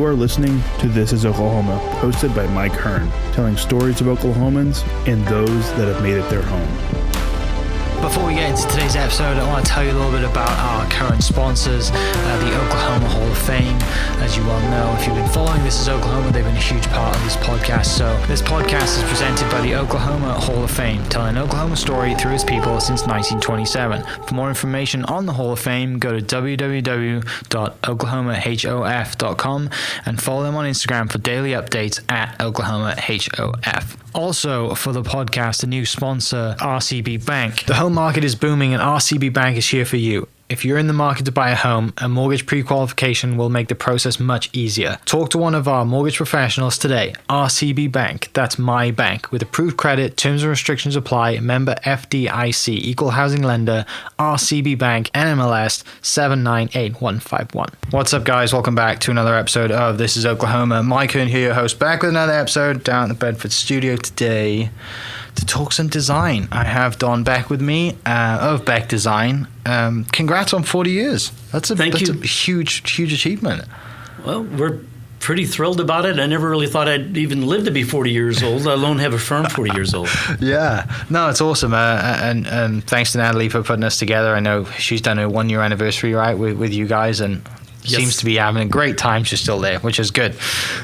You are listening to This is Oklahoma, hosted by Mike Hearn, telling stories of Oklahomans and those that have made it their home. Before we get into today's episode, I want to tell you a little bit about our current sponsors, the Oklahoma Hall of Fame. As you well know, if you've been following This is Oklahoma, they've been a huge part of this podcast. So this podcast is presented by the Oklahoma Hall of Fame, telling an Oklahoma story through its people since 1927. For more information on the Hall of Fame, go to www.oklahomahof.com and follow them on Instagram for daily updates at oklahomahof. Also, for the podcast, a new sponsor, RCB Bank. The home market is booming and RCB Bank is here for you. If you're in the market to buy a home, a mortgage pre-qualification will make the process much easier. Talk to one of our mortgage professionals today. RCB Bank, that's my bank. With approved credit, terms and restrictions apply. Member FDIC, equal housing lender, RCB Bank, NMLS 798151. What's up, guys? Welcome back to another episode of This is Oklahoma. Mike Hearn here, your host, back with another episode down at the Bedford studio today to talk some design. I have Don Beck with me of Beck Design. Congrats on 40 years. That's a huge achievement. Well, we're pretty thrilled about it. I never really thought I'd even live to be 40 years old, let alone have a firm 40 years old. Yeah. No, it's awesome. And thanks to Natalie for putting us together. I know she's done her 1 year anniversary, right, with you guys, and yes, seems to be having a great time. She's still there, which is good.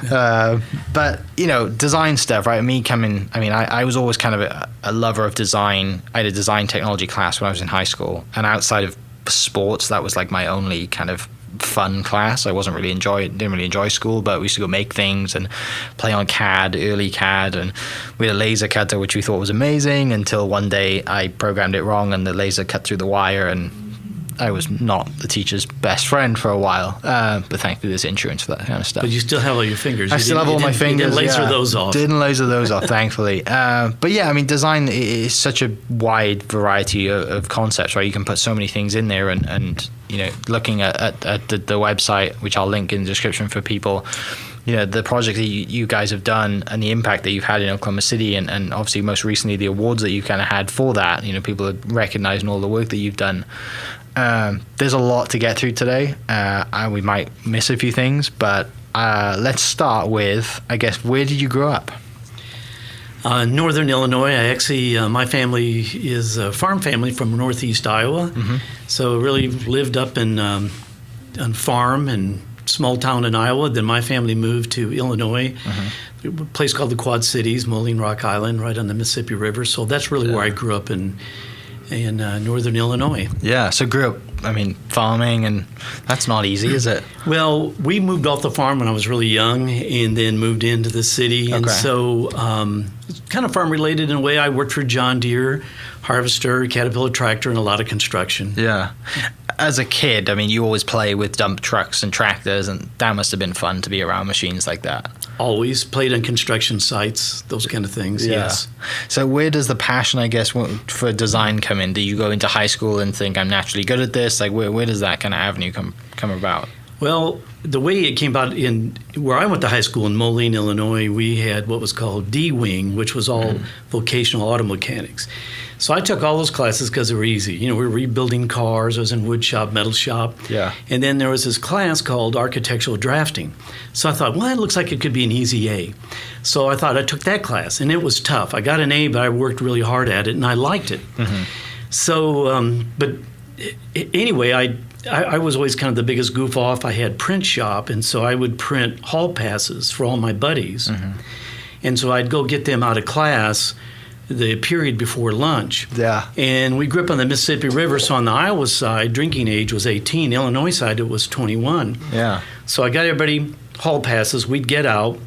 But, you know, design stuff, right? I was always kind of a lover of design. I had a design technology class when I was in high school. And outside of sports, that was like my only kind of fun class. I didn't really enjoy school, but we used to go make things and play on early CAD. And we had a laser cutter, which we thought was amazing, until one day I programmed it wrong and the laser cut through the wire, and I was not the teacher's best friend for a while, but thankfully there's insurance for that kind of stuff. But you still have all your fingers. I still have all my fingers. You didn't laser those off. Didn't laser those off, thankfully. But yeah, I mean, design is such a wide variety of concepts, right? You can put so many things in there, and you know, looking at the website, which I'll link in the description for people, you know, the project that you guys have done and the impact that you've had in Oklahoma City, and obviously most recently the awards that you kind of had for that. You know, people are recognizing all the work that you've done. There's a lot to get through today. We might miss a few things, but let's start with, I guess, where did you grow up? Northern Illinois. My family is a farm family from northeast Iowa. Mm-hmm. So really lived up on farm and small town in Iowa. Then my family moved to Illinois, a place called the Quad Cities, Moline Rock Island, right on the Mississippi River. So that's really where I grew up in northern Illinois. Yeah, so grew up, farming, and that's not easy, is it? Well, we moved off the farm when I was really young and then moved into the city. Okay. And so it's kind of farm-related in a way. I worked for John Deere, Harvester, Caterpillar Tractor, and a lot of construction. Yeah. As a kid, you always play with dump trucks and tractors, and that must have been fun to be around machines like that. Always played on construction sites, those kind of things, yes. So where does the passion, I guess, for design come in? Do you go into high school and think, I'm naturally good at this? Like, where does that kind of avenue come about? Well, the way it came about in where I went to high school in Moline, Illinois, we had what was called D-Wing, which was all vocational auto mechanics. So I took all those classes because they were easy. You know, we were rebuilding cars. I was in wood shop, metal shop. Yeah. And then there was this class called architectural drafting. So I thought, well, it looks like it could be an easy A. So I thought I took that class, and it was tough. I got an A, but I worked really hard at it, and I liked it. Mm-hmm. So, but anyway, I was always kind of the biggest goof off. I had print shop, and so I would print hall passes for all my buddies. Mm-hmm. And so I'd go get them out of class the period before lunch. Yeah. And we grew up on the Mississippi River, so on the Iowa side, drinking age was 18. Illinois side, it was 21. Yeah. So I got everybody hall passes. We'd get out.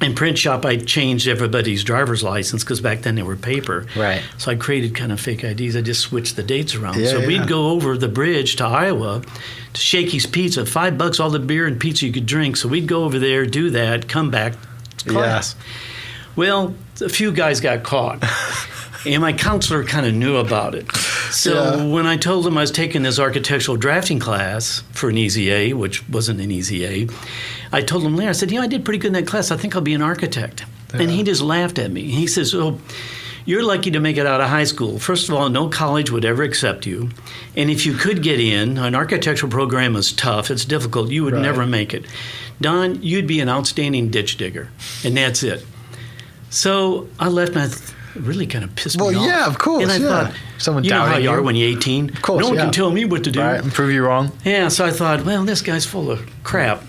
In print shop, I changed everybody's driver's license because back then they were paper. Right. So I created kind of fake IDs. I just switched the dates around. Yeah, so we'd go over the bridge to Iowa to Shakey's Pizza, $5 all the beer and pizza you could drink. So we'd go over there, do that, come back to class. Yeah. Well, a few guys got caught, and my counselor kind of knew about it. So when I told him I was taking this architectural drafting class for an easy A, which wasn't an easy A, I told him later, I said, I did pretty good in that class. I think I'll be an architect. Yeah. And he just laughed at me. He says, you're lucky to make it out of high school. First of all, no college would ever accept you. And if you could get in, an architectural program is tough. It's difficult. You would never make it. Don, you'd be an outstanding ditch digger. And that's it. So I left, and it really kind of pissed me off. Well, yeah, of course. And I thought, someone you know how doubting you are when you're 18. Of course, no one can tell me what to do. Right, and prove you wrong. Yeah, so I thought, well, this guy's full of crap.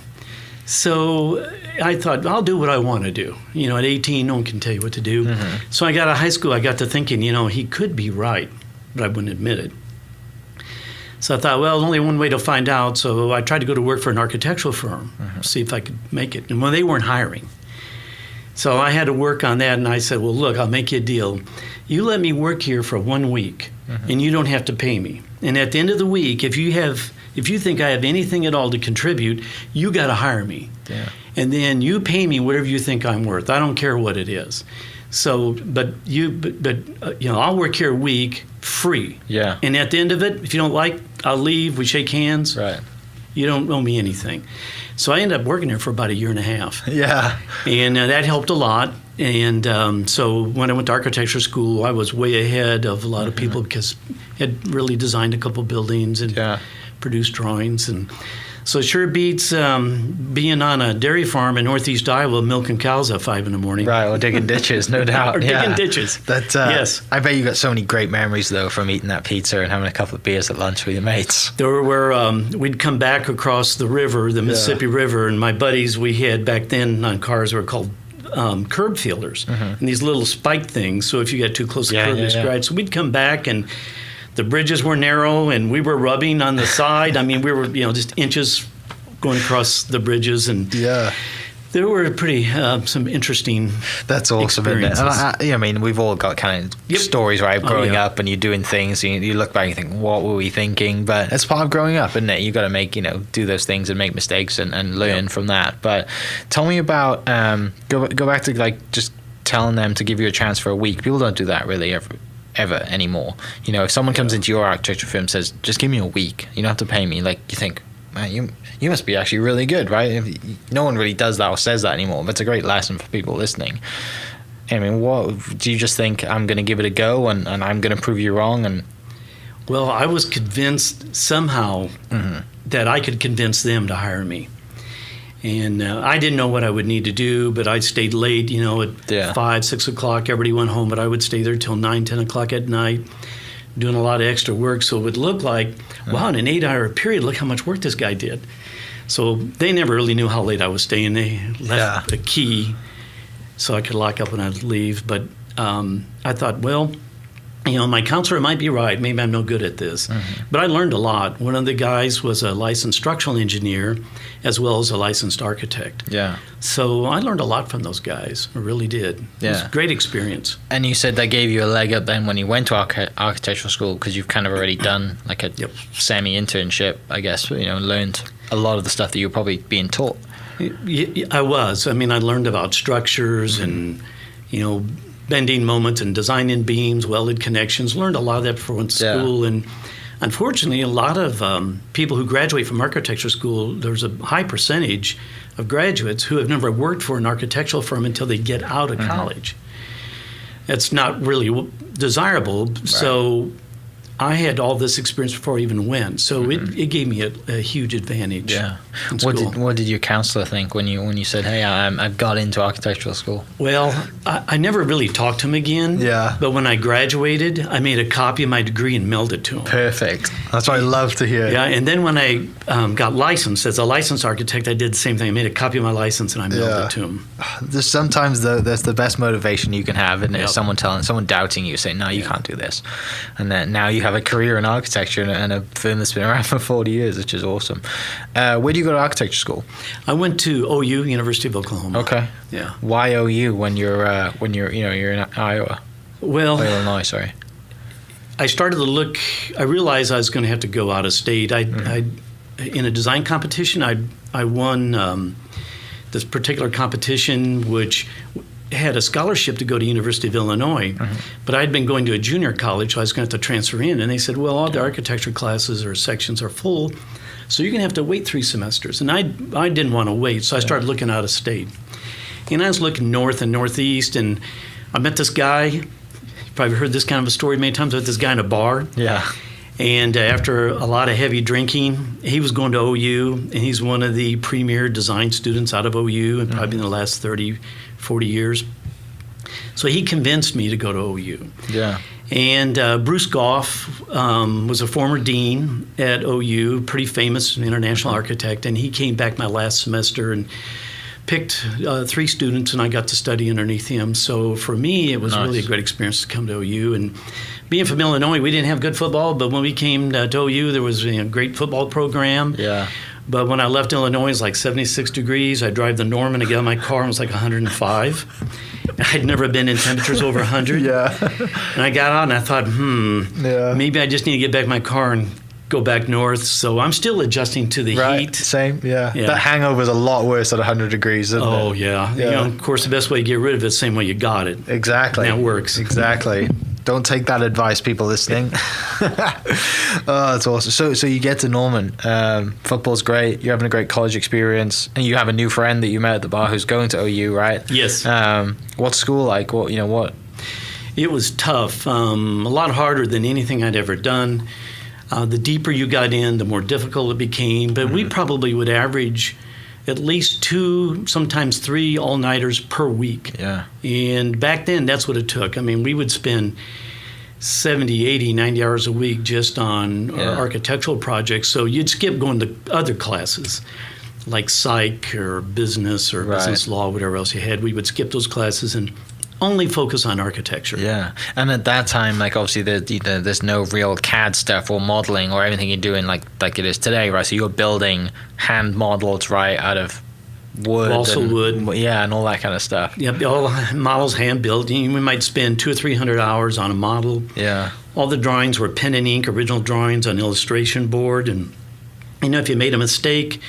So I thought, I'll do what I want to do. You know, at 18, no one can tell you what to do. So I got out of high school, I got to thinking, you know, he could be right, but I wouldn't admit it. So I thought, well, there's only one way to find out. So I tried to go to work for an architectural firm, see if I could make it. And well, they weren't hiring. So I had to work on that, and I said, well, look, I'll make you a deal. You let me work here for 1 week, and you don't have to pay me. And at the end of the week, if you think I have anything at all to contribute, you got to hire me. Yeah. And then you pay me whatever you think I'm worth. I don't care what it is. So, but you know, I'll work here a week free. Yeah. And at the end of it, if you don't like, I'll leave. We shake hands. Right. You don't owe me anything. So I ended up working there for about 1.5 years. Yeah. And that helped a lot. And so when I went to architecture school, I was way ahead of a lot of people because I had really designed a couple buildings and produced drawings. And so it sure beats being on a dairy farm in northeast Iowa milking cows at 5 a.m. Right, or digging ditches, no doubt. Or digging ditches. Yes. I bet you got so many great memories, though, from eating that pizza and having a couple of beers at lunch with your mates. There were, we'd come back across the river, the Mississippi River, and my buddies we had back then on cars were called curb fielders, and these little spike things. So if you got too close to the curb, you scratch. So we'd come back, and the bridges were narrow, and we were rubbing on the side. I mean, we were, you know, just inches going across the bridges, and there were pretty some interesting. That's awesome, isn't it? And I mean, we've all got kind of stories, right? Growing up, and you're doing things, and you look back and you think, "What were we thinking?" But it's part of growing up, isn't it? You got to make, do those things and make mistakes and learn from that. But tell me about go back to like just telling them to give you a chance for a week. People don't do that really ever anymore. If someone comes into your architecture firm and says, "Just give me a week. You don't have to pay me," like you think, man, you must be actually really good, right? No one really does that or says that anymore, but it's a great lesson for people listening. I mean, what do you just think? I'm going to give it a go, and I'm going to prove you wrong? Well, I was convinced somehow that I could convince them to hire me. And I didn't know what I would need to do, but I stayed late, at 5, 6 o'clock. Everybody went home, but I would stay there till 9, 10 o'clock at night, doing a lot of extra work. So it would look like, wow, in an 8-hour period, look how much work this guy did. So they never really knew how late I was staying. They left a key so I could lock up when I'd leave. But I thought, well, my counselor might be right. Maybe I'm no good at this. But I learned a lot. One of the guys was a licensed structural engineer as well as a licensed architect. Yeah. So I learned a lot from those guys. I really did. Yeah. It was a great experience. And you said that gave you a leg up then when you went to architectural school because you've kind of already done like a semi-internship, I guess, learned a lot of the stuff that you were probably being taught. I was. I mean, I learned about structures and, bending moments and designing beams, welded connections. Learned a lot of that before I went to school. And unfortunately, a lot of people who graduate from architecture school, there's a high percentage of graduates who have never worked for an architectural firm until they get out of college. That's not really desirable. Right. So I had all this experience before I even went, so it gave me a huge advantage. Yeah. What did your counselor think when you said, "Hey, I've got into architectural school"? Well, I never really talked to him again. Yeah. But when I graduated, I made a copy of my degree and mailed it to him. Perfect. That's what I love to hear. Yeah. And then when I got licensed as a licensed architect, I did the same thing. I made a copy of my license and I mailed it to him. There's sometimes that's the best motivation you can have, and there's someone doubting you, saying, "No, you can't do this," and then now you have a career in architecture and a firm that's been around for 40 years, which is awesome. Where do you go to architecture school? I went to OU, University of Oklahoma. Okay. Yeah. Why OU when you're in Iowa? Well, Illinois, sorry. I started to look. I realized I was going to have to go out of state. I in a design competition, I won this particular competition, which had a scholarship to go to University of Illinois, but I'd been going to a junior college, so I was going to have to transfer in. And they said, well, all the architecture classes or sections are full, so you're going to have to wait 3 semesters. And I didn't want to wait, so I started looking out of state. And I was looking north and northeast, and I met this guy, probably heard this kind of a story many times with this guy in a bar. Yeah. And after a lot of heavy drinking, he was going to OU, and he's one of the premier design students out of OU, and probably in the last 30, 40 years. So he convinced me to go to OU. Yeah. And Bruce Goff was a former dean at OU, pretty famous international architect, and he came back my last semester and picked 3 students, and I got to study underneath him. So for me, it was really a great experience to come to OU. And being from Illinois, we didn't have good football, but when we came to OU, there was a great football program. Yeah. But when I left Illinois, it was like 76 degrees. I drive to Norman to get out of my car, and it was like 105. I'd never been in temperatures over 100. Yeah. And I got out, and I thought, maybe I just need to get back in my car and go back north. So I'm still adjusting to the heat. Same, yeah. That hangover is a lot worse at 100 degrees, isn't it? Oh, yeah. You know, of course, the best way to get rid of it is the same way you got it. Exactly. And that works. Exactly. Don't take that advice, people listening. Oh, that's awesome. So you get to Norman. Football's great. You're having a great college experience, and you have a new friend that you met at the bar who's going to OU, right? Yes. What's school like? What? It was tough. A lot harder than anything I'd ever done. The deeper you got in, the more difficult it became. But we probably would average at least 2, sometimes 3 all-nighters per week. Yeah. And back then, that's what it took. I mean, we would spend 70, 80, 90 hours a week just on architectural projects. So you'd skip going to other classes like psych or business or business law, whatever else you had. We would skip those classes and only focus on architecture. Yeah. And at that time, like, obviously there's no real CAD stuff or modeling or everything you're doing like it is today, right? So you're building hand models, right, out of wood. Also wood. Yeah, and all that kind of stuff. Yeah, all models hand built. We might spend 200 or 300 hours on a model. Yeah. All the drawings were pen and ink, original drawings on illustration board. And, if you made a mistake,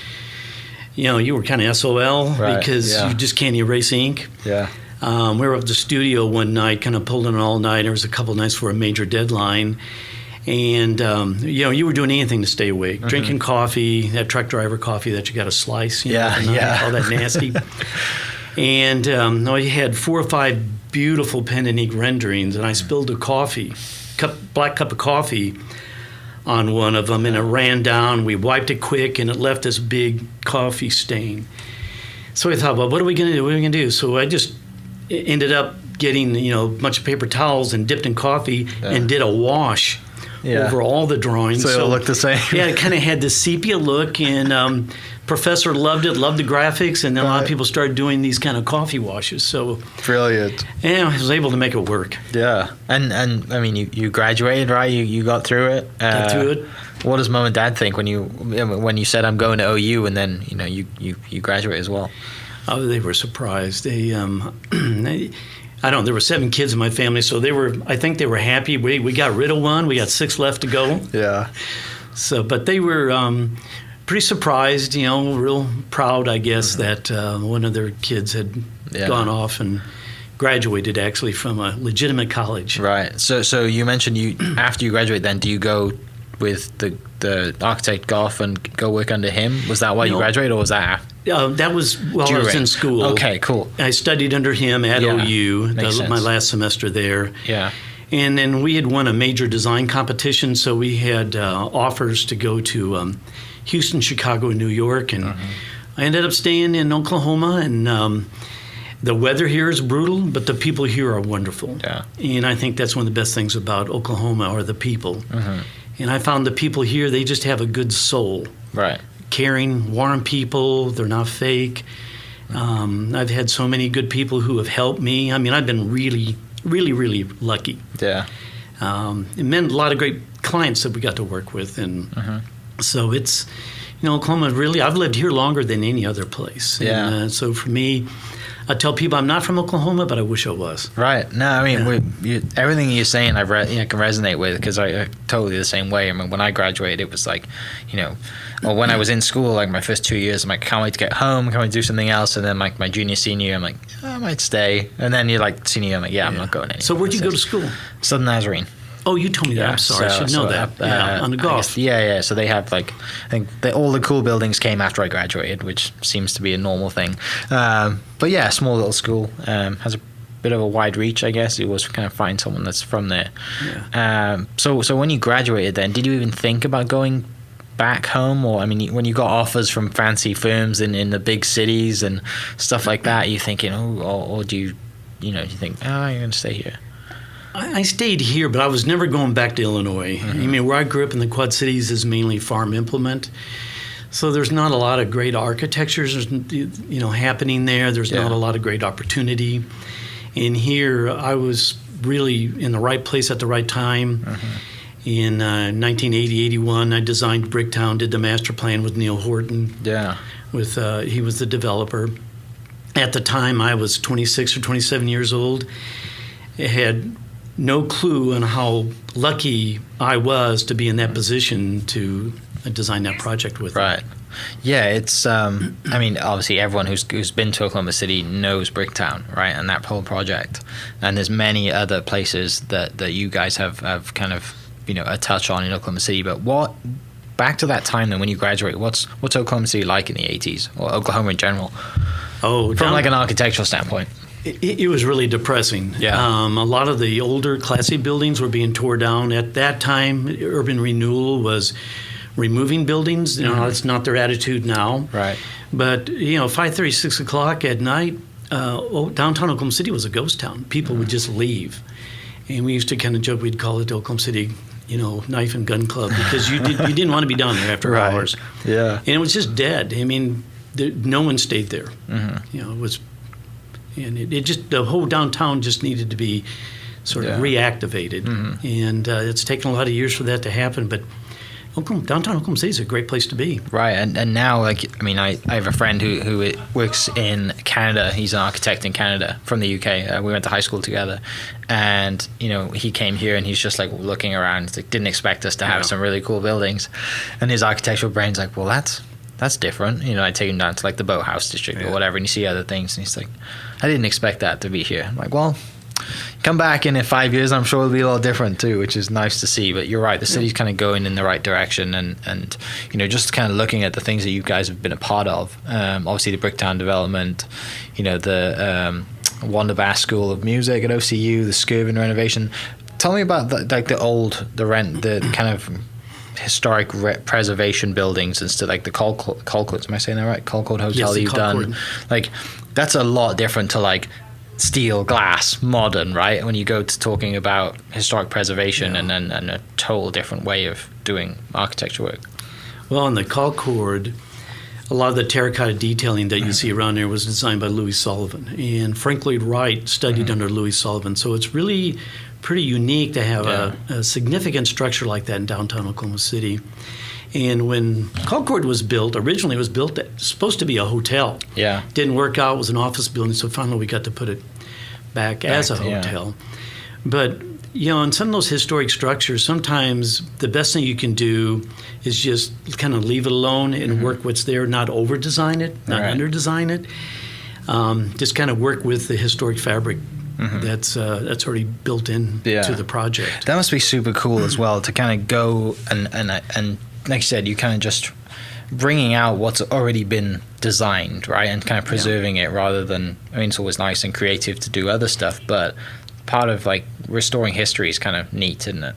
you were kind of SOL because you just can't erase ink. Yeah. We were up at the studio one night, kind of pulled in an all-night. There was a couple of nights for a major deadline. And, you were doing anything to stay awake. Drinking coffee, that truck driver coffee that you got to slice. All that nasty. And you had 4 or 5 beautiful pen and ink renderings, and I spilled a black cup of coffee on one of them, and it ran down. We wiped it quick, and it left this big coffee stain. So I thought, well, what are we going to do? So I just ended up getting, a bunch of paper towels and dipped in coffee and did a wash over all the drawings. So it looked the same. Yeah, it kind of had this sepia look, and professor loved it, loved the graphics, and then a lot of people started doing these kind of coffee washes. So brilliant. Yeah, I was able to make it work. Yeah, and I mean, you graduated, right? You got through it. Got through it. What does mom and dad think when you said I'm going to OU, and then you graduate as well? Oh, they were surprised. I don't know, there were 7 kids in my family, so I think they were happy. We got rid of one. We got 6 left to go. Yeah. So, but they were pretty surprised, real proud, I guess, that one of their kids had gone off and graduated actually from a legitimate college. Right. So you mentioned after you graduate, then do you go with the architect Goff and go work under him? Was that why you graduated, or was that after? That was while I was in school. Okay, cool. I studied under him at OU, my last semester there. Yeah. And then we had won a major design competition, so we had offers to go to Houston, Chicago, and New York. And I ended up staying in Oklahoma, and the weather here is brutal, but the people here are wonderful. Yeah. And I think that's one of the best things about Oklahoma are the people. And I found the people here, they just have a good soul. Right. Caring, warm people. They're not fake. I've had so many good people who have helped me. I mean, I've been really, really, really lucky. Yeah. It meant a lot of great clients that we got to work with. And so it's, Oklahoma really, I've lived here longer than any other place. Yeah. And so for me, I tell people I'm not from Oklahoma, but I wish I was. Right. No, I mean, everything you're saying I can resonate with, because I totally the same way. I mean, when I graduated, it was like, or when I was in school, like my first 2 years, I'm like, can't wait to get home, can't wait to do something else. And then like my junior, senior, I'm like, I might stay. And then you're like senior, I'm like, I'm not going anywhere. So where'd you go to school? Southern Nazarene. Oh, you told me that. I'm sorry. I should know that. On the golf. Yeah. So they have I think all the cool buildings came after I graduated, which seems to be a normal thing. But yeah, small little school. Has a bit of a wide reach, I guess. It was kind of find someone that's from there. Yeah. So when you graduated then, did you even think about going back home? Or, I mean, when you got offers from fancy firms in the big cities and stuff like that, you thinking, or do you think, you're going to stay here? I stayed here, but I was never going back to Illinois. I mean, where I grew up in the Quad Cities is mainly farm implement. So there's not a lot of great architectures, happening there. There's not a lot of great opportunity. And here, I was really in the right place at the right time. In 1980, 81, I designed Bricktown, did the master plan with Neil Horton. Yeah. He was the developer. At the time, I was 26 or 27 years old. I had no clue on how lucky I was to be in that position to design that project with. Right. Yeah, it's, I mean, obviously everyone who's been to Oklahoma City knows Bricktown, right, and that whole project. And there's many other places that you guys have kind of, a touch on in Oklahoma City. But back to that time then when you graduate, what's Oklahoma City like in the 80s, or Oklahoma in general? From like an architectural standpoint. It was really depressing. Yeah. A lot of the older classy buildings were being torn down. At that time, urban renewal was removing buildings. That's not their attitude now. Right. But 5:30, 6 o'clock at night, downtown Oklahoma City was a ghost town. People would just leave, and we used to kind of joke we'd call it Oklahoma City, knife and gun club, because you didn't want to be down there after hours. Yeah. And it was just dead. I mean, no one stayed there. It was. And it just, the whole downtown just needed to be sort of reactivated. And it's taken a lot of years for that to happen. But downtown Oklahoma City is a great place to be. Right. And now, I have a friend who works in Canada. He's an architect in Canada from the UK. We went to high school together. And, he came here and he's just like looking around. He's like, didn't expect us to have some really cool buildings. And his architectural brain's like, well, that's different. I take him down to like the Boathouse district or whatever, and you see other things, and he's like, I didn't expect that to be here. I'm like, well, come back in 5 years, I'm sure it'll be a lot different too, which is nice to see. But you're right, the city's kind of going in the right direction, and just kind of looking at the things that you guys have been a part of. Obviously, the Bricktown development, the Wanda Bass School of Music at OCU, the Skirvin renovation. Tell me about the kind of historic preservation buildings and stuff, like the Colcord, am I saying that right? Colcord Hotel that you've done. Like, that's a lot different to like steel, glass, modern, right? When you go to talking about historic preservation and a total different way of doing architecture work. Well, in the Colcord, a lot of the terracotta detailing that you see around there was designed by Louis Sullivan. And Frank Lloyd Wright studied under Louis Sullivan. So it's really pretty unique to have a significant structure like that in downtown Oklahoma City. And when Colcord was built, originally it was built supposed to be a hotel. Yeah. Didn't work out, it was an office building, so finally we got to put it back as a hotel. But, in some of those historic structures, sometimes the best thing you can do is just kind of leave it alone and work what's there, not over-design it, not under-design it. Just kind of work with the historic fabric that's already built in to the project. That must be super cool as well, to kind of go and like you said, you kind of just bringing out what's already been designed, right, and kind of preserving it rather than, it's always nice and creative to do other stuff, but part of like restoring history is kind of neat, isn't it?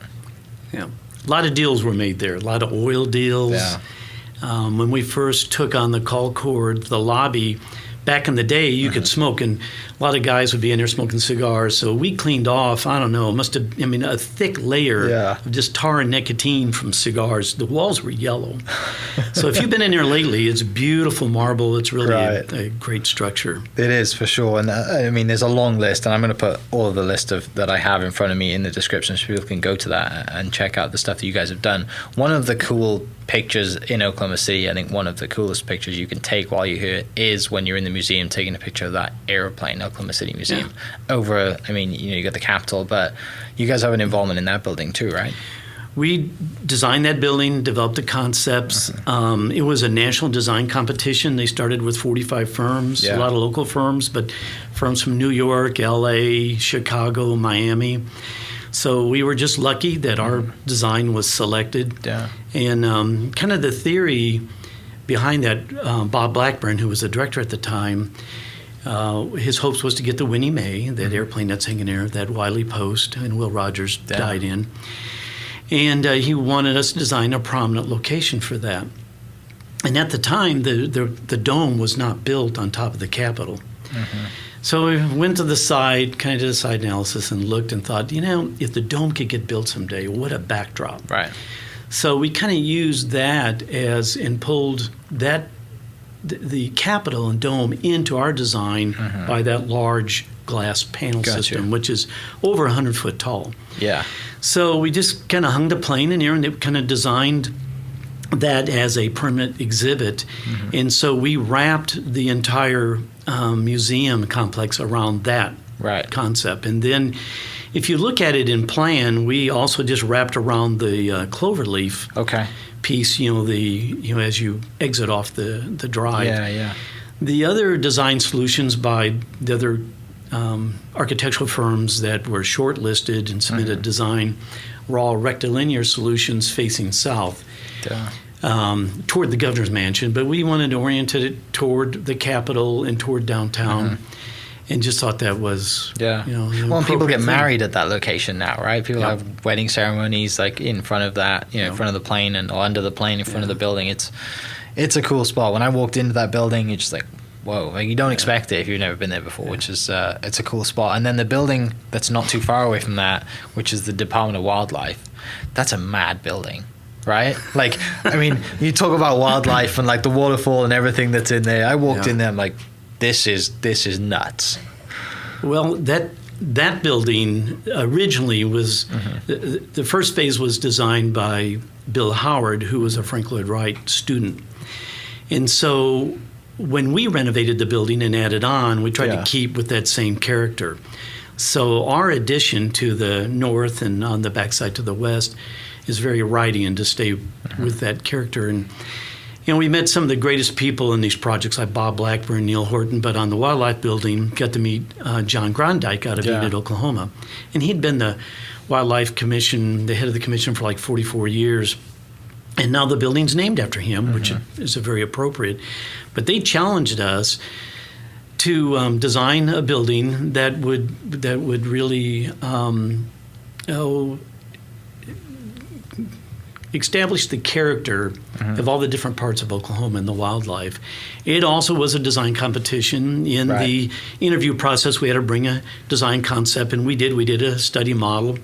Yeah. A lot of deals were made there, a lot of oil deals. Yeah. When we first took on the Colcord, the lobby, back in the day, you could smoke, and a lot of guys would be in there smoking cigars. So we cleaned off, a thick layer of just tar and nicotine from cigars. The walls were yellow. So if you've been in there lately, it's beautiful marble. It's really a great structure. It is, for sure. And there's a long list, and I'm going to put all of the list that I have in front of me in the description so people can go to that and check out the stuff that you guys have done. One of the cool pictures in Oklahoma City, I think one of the coolest pictures you can take while you're here is when you're in the museum taking a picture of that airplane, Oklahoma City Museum. Over, you got the Capitol, but you guys have an involvement in that building too, right? We designed that building, developed the concepts. It was a national design competition. They started with 45 firms, a lot of local firms, but firms from New York, LA, Chicago, Miami. So we were just lucky that our design was selected. Yeah. And kind of the theory behind that, Bob Blackburn, who was the director at the time, His hopes was to get the Winnie Mae, that airplane that's hanging there, that Wiley Post, and Will Rogers died in. And he wanted us to design a prominent location for that. And at the time, the dome was not built on top of the Capitol. So we went to the site, kind of did a site analysis and looked and thought, if the dome could get built someday, what a backdrop. Right. So we kind of used that and pulled the Capitol and dome into our design by that large glass panel system, which is over 100 foot tall. Yeah. So we just kind of hung the plane in there and kind of designed that as a permanent exhibit. And so we wrapped the entire museum complex around that concept. And then if you look at it in plan, we also just wrapped around the cloverleaf piece, as you exit off the drive. Yeah. The other design solutions by the other architectural firms that were shortlisted and submitted design were all rectilinear solutions facing south. Toward the governor's mansion, but we wanted to orient it toward the Capitol and toward downtown, and just thought that was Well, people get married at that location now, right? People have wedding ceremonies like in front of that, in front of the plane or under the plane in front of the building. It's a cool spot. When I walked into that building, you're just like, whoa! Like you don't expect it if you've never been there before, which is it's a cool spot. And then the building that's not too far away from that, which is the Department of Wildlife, that's a mad building. Right? Like, I mean, you talk about wildlife and like the waterfall and everything that's in there. I walked in there, I'm like, this is nuts. Well, that building originally was, the first phase was designed by Bill Howard, who was a Frank Lloyd Wright student. And so when we renovated the building and added on, we tried to keep with that same character. So our addition to the north and on the backside to the west is very Wrightian to stay with that character. And we met some of the greatest people in these projects, like Bob Blackburn, Neil Horton, but on the Wildlife Building, got to meet John Grondike out of Enid, Oklahoma. And he'd been the Wildlife Commission, the head of the commission for like 44 years. And now the building's named after him, which is very appropriate. But they challenged us to design a building that would really establish the character of all the different parts of Oklahoma and the wildlife. It also was a design competition. In the interview process, we had to bring a design concept, and we did. We did a study model,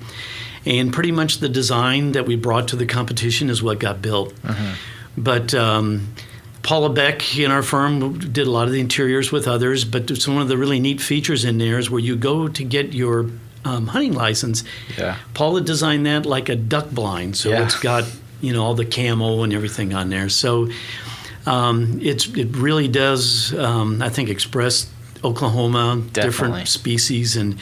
and pretty much the design that we brought to the competition is what got built. But Paula Beck in our firm did a lot of the interiors with others, but some of the really neat features in there is where you go to get your hunting license. Paula designed that like a duck blind, so it's got all the camo and everything on there. So it really does, I think, express Oklahoma, different species, and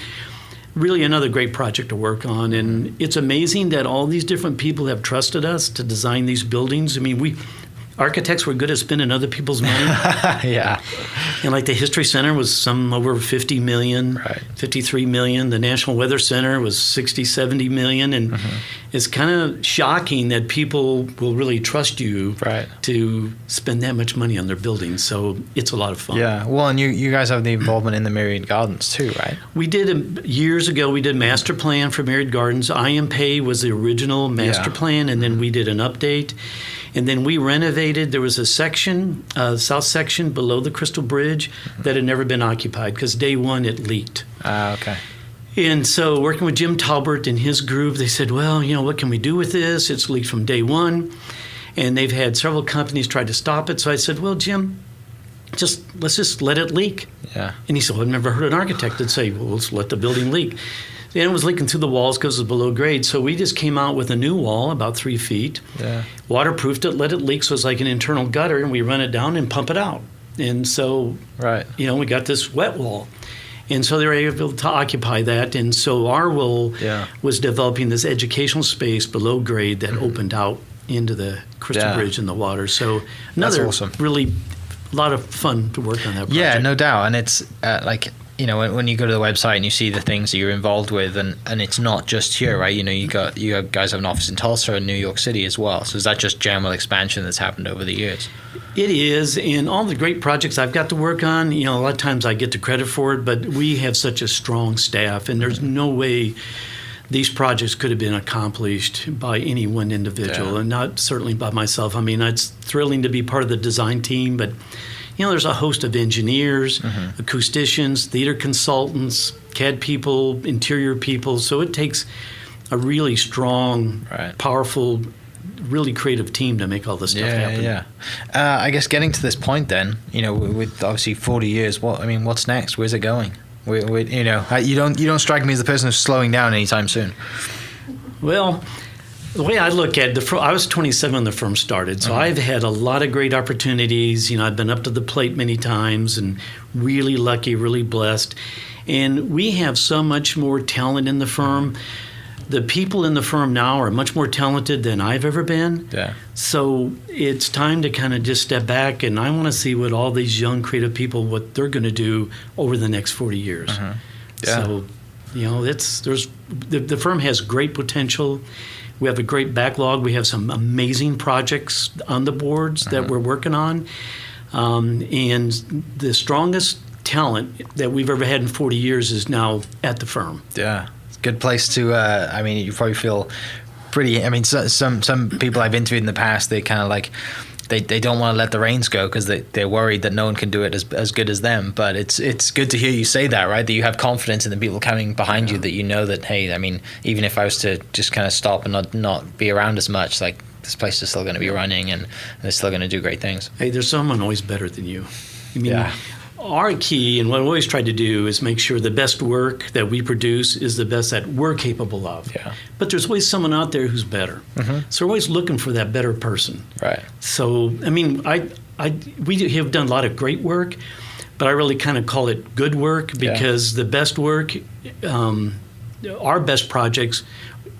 really another great project to work on. And it's amazing that all these different people have trusted us to design these buildings. I mean, architects were good at spending other people's money. And like the History Center was some over 50 million, 53 million. The National Weather Center was 60, 70 million. And it's kind of shocking that people will really trust you to spend that much money on their buildings. So it's a lot of fun. Yeah. Well, and you guys have the involvement in the Myriad Gardens too, right? We did, years ago, we did master plan for Myriad Gardens. IMPay was the original master plan, and then we did an update. And then we renovated. There was a section, south section below the Crystal Bridge that had never been occupied because day one it leaked. Okay. And so working with Jim Talbert and his group, they said, well, what can we do with this? It's leaked from day one. And they've had several companies try to stop it. So I said, well, Jim, let's just let it leak. And he said, well, I've never heard an architect that say, well, let's let the building leak. And it was leaking through the walls because it was below grade. So we just came out with a new wall about 3 feet, waterproofed it, let it leak so it's like an internal gutter, and we run it down and pump it out. And so, we got this wet wall. And so they were able to occupy that. And so our role was developing this educational space below grade that opened out into the Crystal Bridge and the water. So another really a lot of fun to work on that project. Yeah, no doubt. And it's you know, when you go to the website and you see the things that you're involved with, and it's not just here, right? You know, you guys have an office in Tulsa and New York City as well. So is that just general expansion that's happened over the years? It is, and all the great projects I've got to work on, you know, a lot of times I get the credit for it, but we have such a strong staff, and there's no way these projects could have been accomplished by any one individual, and not certainly by myself. I mean, it's thrilling to be part of the design team, but you know, there's a host of engineers, acousticians, theater consultants, CAD people, interior people. So it takes a really strong, powerful, really creative team to make all this stuff happen. Yeah. I guess getting to this point, then, you know, with obviously 40 years, what's next? Where's it going? You know, you don't strike me as the person who's slowing down anytime soon. Well, the way I look at it, I was 27 when the firm started, so I've had a lot of great opportunities. You know, I've been up to the plate many times and really lucky, really blessed. And we have so much more talent in the firm. The people in the firm now are much more talented than I've ever been. Yeah. So it's time to kind of just step back, and I want to see what all these young creative people, what they're going to do over the next 40 years. So, you know, the firm has great potential. We have a great backlog. We have some amazing projects on the boards that we're working on. And the strongest talent that we've ever had in 40 years is now at the firm. Yeah. It's a good place to, I mean, you probably feel pretty, I mean, some people I've interviewed in the past, they kind of like, they don't want to let the reins go because they're worried that no one can do it as good as them. But it's good to hear you say that, right? That you have confidence in the people coming behind you, that you know that, hey, I mean, even if I was to just kind of stop and not be around as much, like this place is still going to be running and they're still going to do great things. Hey, there's someone always better than you. I mean, our key and what we always try to do is make sure the best work that we produce is the best that we're capable of. Yeah. But there's always someone out there who's better. So we're always looking for that better person. Right. So, I mean, we have done a lot of great work, but I really kind of call it good work because the best work, our best project's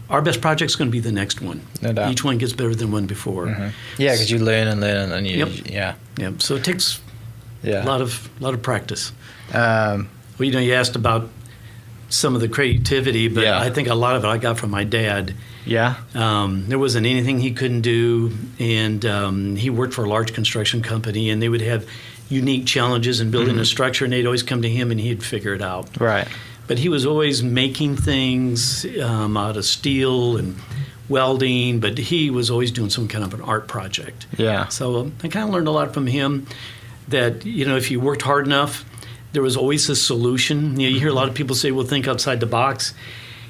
going to be the next one. No doubt. Each one gets better than one before. Yeah, because you learn and you, Yep. So it takes a lot of practice. Well, you know, you asked about some of the creativity, but I think a lot of it I got from my dad. Yeah. There wasn't anything he couldn't do, and he worked for a large construction company, and they would have unique challenges in building a structure, and they'd always come to him, and he'd figure it out. Right. But he was always making things out of steel and welding, but he was always doing some kind of an art project. Yeah. So I kind of learned a lot from him that, you know, if you worked hard enough, there was always a solution. You know, you hear a lot of people say, well, think outside the box.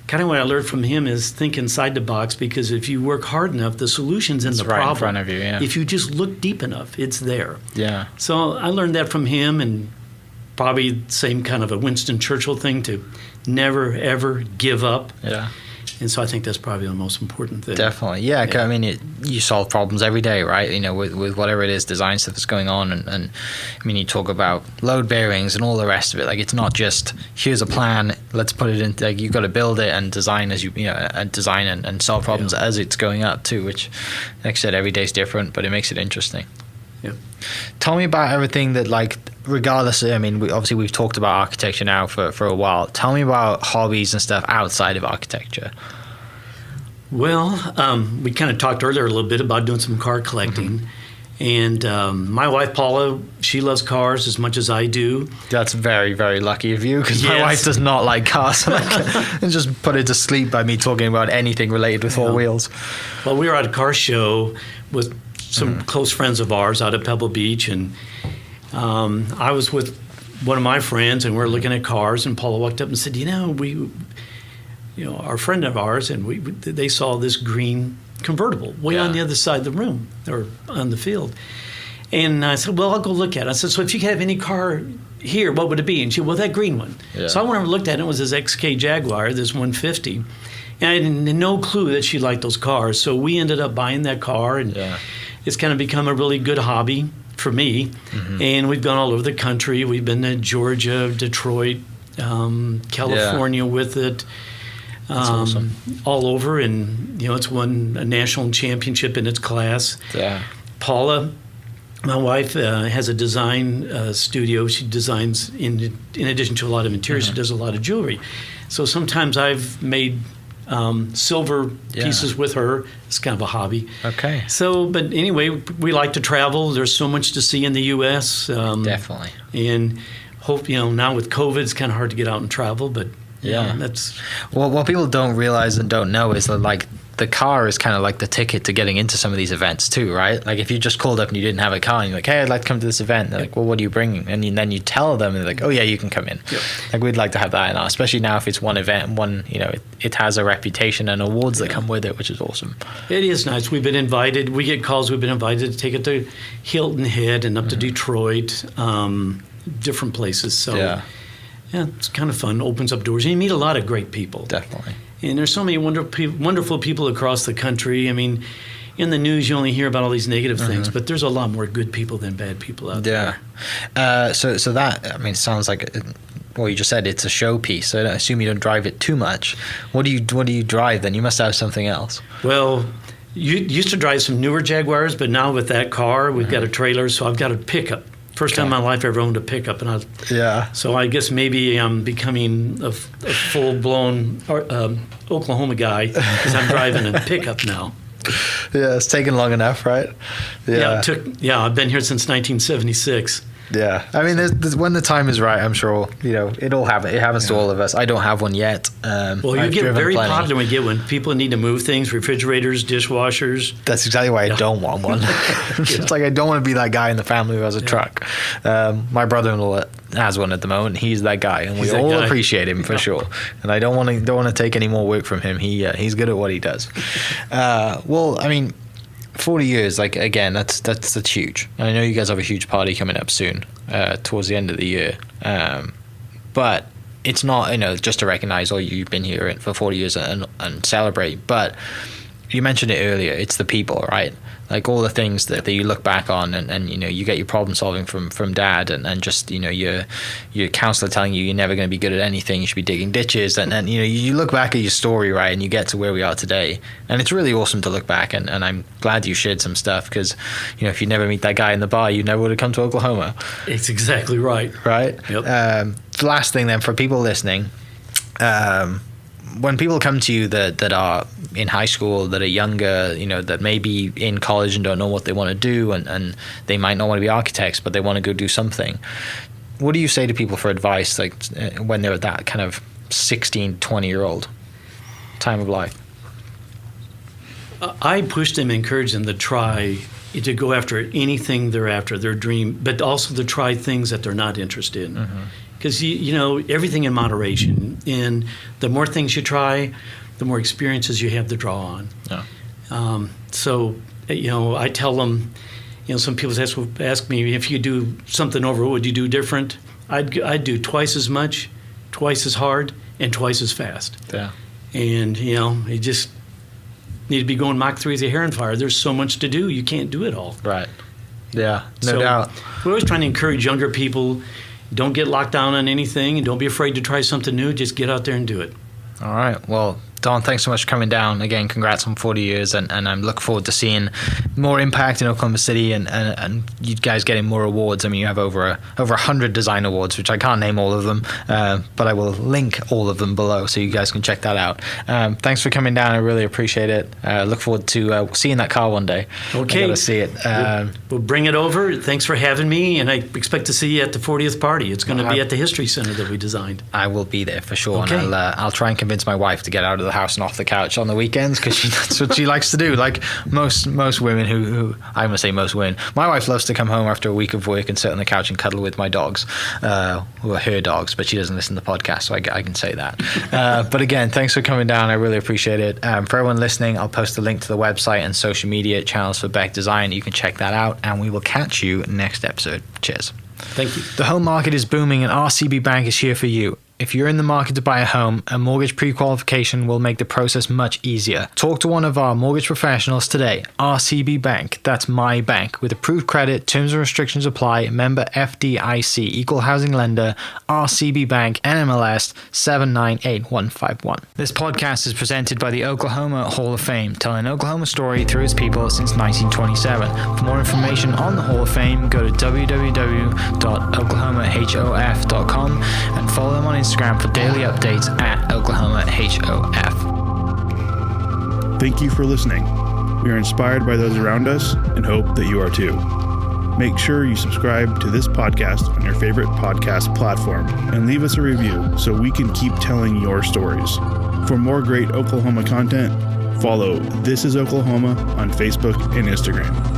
Kind of what I learned from him is think inside the box, because if you work hard enough, the solution's in the problem. In front of you, If you just look deep enough, it's there. Yeah. So I learned that from him, and probably same kind of a Winston Churchill thing, to never, ever give up. Yeah. And so I think that's probably the most important thing. Definitely. Yeah. I mean, you solve problems every day, right? You know, with whatever it is, design stuff that's going on. And I mean, you talk about load bearings and all the rest of it. Like, it's not just, here's a plan, let's put it in. Like, you've got to build it and design and solve problems as it's going up too, which, like I said, every day's different, but it makes it interesting. Yeah. Tell me about everything that, like, regardless, I mean, we've talked about architecture now for a while. Tell me about hobbies and stuff outside of architecture. Well, we kind of talked earlier a little bit about doing some car collecting. And my wife, Paula, she loves cars as much as I do. That's very, very lucky of you, because my wife does not like cars. And just put her to sleep by me talking about anything related with four wheels. Well, we were at a car show with some close friends of ours out at Pebble Beach, and I was with one of my friends, and we're looking at cars, and Paula walked up and said, our friend of ours, and they saw this green convertible way on the other side of the room, or on the field. And I said, well, I'll go look at it. I said, so if you could have any car here, what would it be? And she said, well, that green one. Yeah. So I went over and looked at it. It was this XK Jaguar, this 150. And I had no clue that she liked those cars. So we ended up buying that car, and it's kind of become a really good hobby for me. And we've gone all over the country. We've been to Georgia, Detroit, California with it. That's awesome. All over, and it's won a national championship in its class. Yeah. Paula My wife has a design studio. She designs, in addition to a lot of interiors, she does a lot of jewelry. So sometimes I've made silver pieces with her. It's kind of a hobby. Okay. So, but anyway, we like to travel. There's so much to see in the U.S. Definitely. And hope, now with COVID, it's kind of hard to get out and travel, but that's... Well, what people don't realize and don't know is that, like, the car is kind of like the ticket to getting into some of these events too, right? Like if you just called up and you didn't have a car and you're like, hey, I'd like to come to this event. They're like, well, what are you bringing? And then you tell them and they're like, oh yeah, you can come in. Yep. Like we'd like to have that in our, especially now if it's one event, it has a reputation and awards that come with it, which is awesome. It is nice. We've been invited. We get calls. We've been invited to take it to Hilton Head and up to Detroit, different places. So yeah, it's kind of fun. Opens up doors. And you meet a lot of great people. Definitely. And there's so many wonderful people across the country. I mean, in the news, you only hear about all these negative things, but there's a lot more good people than bad people out there. So that, I mean, it sounds like, well, you just said it's a showpiece. So I assume you don't drive it too much. What do you drive then? You must have something else. Well, you used to drive some newer Jaguars, but now with that car, we've got a trailer, so I've got a pickup. First time in my life I ever owned a pickup, so I guess maybe I'm becoming a full-blown Oklahoma guy because I'm driving a pickup now. Yeah, it's taken long enough, right? Yeah, I've been here since 1976. Yeah, I mean, there's when the time is right, I'm sure it all happens. It happens to all of us. I don't have one yet. Well, you get very popular when you get one. People need to move things, refrigerators, dishwashers. That's exactly why I don't want one. It's like I don't want to be that guy in the family who has a truck. My brother-in-law has one at the moment. He's that guy, and we all appreciate him for sure. And I don't want to take any more work from him. He's good at what he does. Well, I mean, 40 years, like, again, that's huge. And I know you guys have a huge party coming up soon, towards the end of the year. But it's not, just to recognize, you've been here for 40 years and celebrate. But you mentioned it earlier, it's the people, right? Like all the things that you look back on and you get your problem solving from dad and just, your counselor telling you you're never going to be good at anything, you should be digging ditches. And you look back at your story, right? And you get to where we are today. And it's really awesome to look back. And I'm glad you shared some stuff because, if you never meet that guy in the bar, you never would have come to Oklahoma. It's exactly right. Right? Yep. The last thing then for people listening, when people come to you that are in high school, that are younger, that may be in college and don't know what they want to do, and they might not want to be architects, but they want to go do something. What do you say to people for advice, like when they're that kind of 16, 20-year-old time of life? I push them, encourage them to try to go after anything they're after, their dream, but also to try things that they're not interested in. Because, everything in moderation. And the more things you try, the more experiences you have to draw on. Yeah. So, I tell them, some people ask me, if you do something over, what would you do different? I'd do twice as much, twice as hard, and twice as fast. Yeah. And, you just need to be going Mach 3 as a hair on fire. There's so much to do. You can't do it all. Right. Yeah, no doubt. We're always trying to encourage younger people. Don't get locked down on anything, and don't be afraid to try something new. Just get out there and do it. All right. Well, Don, thanks so much for coming down. Again, congrats on 40 years, and I'm looking forward to seeing more impact in Oklahoma City and you guys getting more awards. I mean, you have over 100 design awards, which I can't name all of them, but I will link all of them below so you guys can check that out. Thanks for coming down. I really appreciate it. Look forward to seeing that car one day. Okay. I got to see it. We'll bring it over. Thanks for having me, and I expect to see you at the 40th party. It's going to be at the History Center that we designed. I will be there for sure, okay. And I'll try and convince my wife to get out of the house and off the couch on the weekends because that's what she likes to do. Like most women who I'm gonna say most women. My wife loves to come home after a week of work and sit on the couch and cuddle with my dogs, who are her dogs, but she doesn't listen to the podcast, so I can say that. But again, thanks for coming down. I really appreciate it. For everyone listening, I'll post a link to the website and social media channels for Beck Design. You can check that out, and we will catch you next episode. Cheers. Thank you. The home market is booming, and RCB Bank is here for you. If you're in the market to buy a home, a mortgage pre-qualification will make the process much easier. Talk to one of our mortgage professionals today. RCB Bank, that's my bank, with approved credit, terms and restrictions apply, member FDIC, equal housing lender, RCB Bank, NMLS 798151. This podcast is presented by the Oklahoma Hall of Fame, telling Oklahoma story through its people since 1927. For more information on the Hall of Fame, go to www.oklahomahof.com and follow them on Instagram for daily updates at oklahomahof. Thank you for listening. We are inspired by those around us and hope that you are too. Make sure you subscribe to this podcast on your favorite podcast platform and leave us a review so we can keep telling your stories. For more great Oklahoma content, follow This is Oklahoma on Facebook and Instagram.